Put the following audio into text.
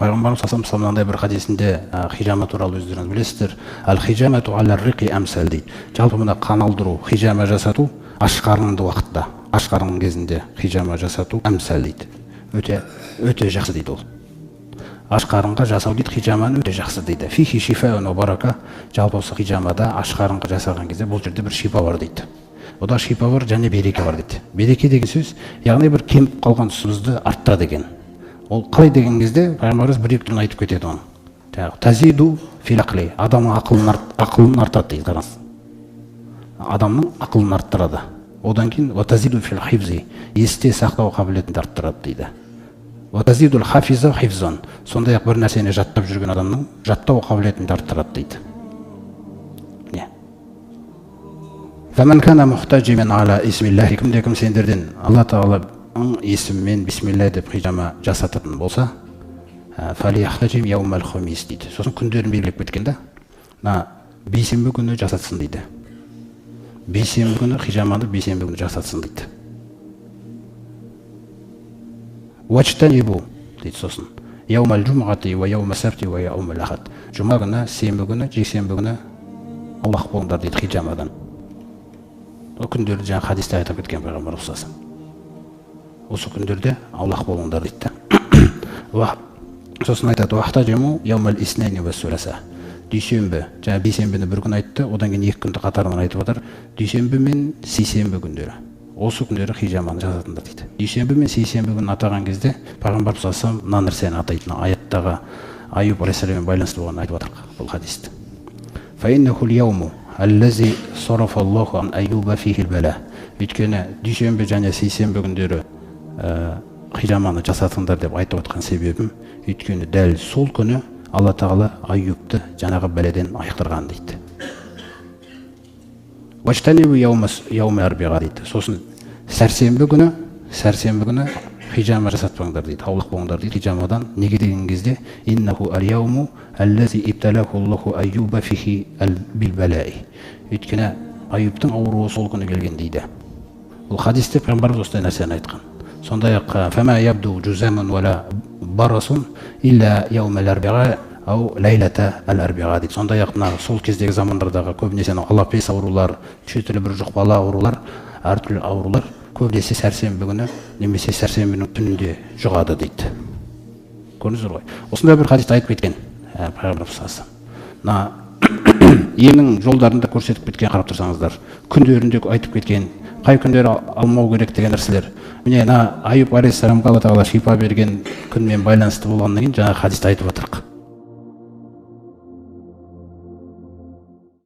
Пайғамбарымыз саллаллаху алейхи мынандай бір хадисінде хижама туралы өздеріңіз білесіздер. Ал хижамату алар риқи амсал дейді. Жалпы мына қан алдыру, хижама жасату аш қарынды уақытта, аш қарынның кезінде хижама жасату амсал дейді. Өте жақсы дейді ол. Аш қарынға жасау дейді, хижаманы өте жақсы дейді. Фихи шифаун ва барака. Жалпы осы хижамада аш қарынға жасаған кезде бұл жерде бір шипа бар дейді. Ода шипа бар және береке бар дейді. Береке деген сөз, яғни бір кеміп қалған тұсымызды арттырады екен. Ол қалай деген кезде пайғамбарымыз бір-екі түрін айтып кетеді оны. Тазиду фил ақли. Адамның ақылын артады дейді, қараңыз. Адамның ақылын арттырады. Одан кейін ва тазиду фил хифзи. Есте сақтау қабілетін арттырады дейді. Ва тазиду хафиза хифзан. Сондай-ақ бір нәрсені жаттап жүрген адамның жаттау қабілетін арттырады дейді. Фаман кана мухтажимен ала исмиллахи. Кім сендерден Алла Тағаланың есімімен бисмилла деп хижама жасататын болса, фалияхтажим яумал хумис дейді. Сосын күндерін белгілеп кеткен да. Бейсенбі күні жасатсын дейді. Бейсенбі күні хижаманы бейсенбі күні жасатсын дейді. Уачтанибу дейді сосын. Яумал жумғати ва яумал сабти ва яумал ахад. Жұма күні, сенбі күні, жексенбі күні аулақ болыңдар дейді хижамадан. О күндерді жаңа хадисте айтып кеткен пайғамбар ұқсасын. Осы күндерде аулақ болыңдар дейді. Сосын айтады, уахтажиму яумал иснайни ва суласа. Дүйсенбі, жаңа бейсенбіні бір күн айтты, одан кейін екі күнді қатарынан айтып отыр. Дүйсенбі мен сейсенбі күндері. Осы күндері хижаманы жасатыңдар дейді. Дүйсенбі мен сейсенбі күнін атаған кезде пайғамбар ұқсасын мына нәрсені атайтын аяттағы Аюб алейхиссаламмен байланысты болғанын айтып отыр бұл хадисті. Фаиннахул яуму аллази сарафаллаху ан Аюба фихил бала. Өйткені дүйсенбі және сейсенбі күндері хижаманы жасатыңдар деп айтып отқан себебім, өйткені дәл сол күні Алла Тағала Аюбты жаңағы бәледен айықтырған дейді. Уачтанибу яумал арбиға дейді. Сосын сәрсенбі күні хижама жасатпаңдар дейді, аулақ болыңдар дейді хижамадан. Неге деген кезде иннаху ал-яуму аллази ибталаху Аллаху Аюба фихи бил-балаи. Өйткені Аюбтың ауруы сол күні келген дейді. Бұл хадисте пайғамбарымыз осындай нәрсені айтқан. Сондай-ақ фама ябду жузамун вала барасун илля яумал арбиға ау лайлата ал-арбиға дейді. Сондай-ақ сол кездегі замандардағы көбінесе алапес аурулар, шетілі бір жұқпалы аурулар, әртүрлі аурулар көбінесе сәрсенбі күні немесе сәрсенбінің түнінде жұғады дейді. Көрдіңіздер ғой. Осындай бір хадисте айтып кеткен пайғамбар саллаллаху алейхи емнің жолдарында көрсетіп кеткен, қарап тұрсаңыздар, күндерінде айтып кеткен, қай күндері алмау керек деген нәрселер. Міне Аюб алейхиссаламға Алла Тағала шипа берген күнмен байланысты болғаннан кейін жаңағы хадисте айтып отырық.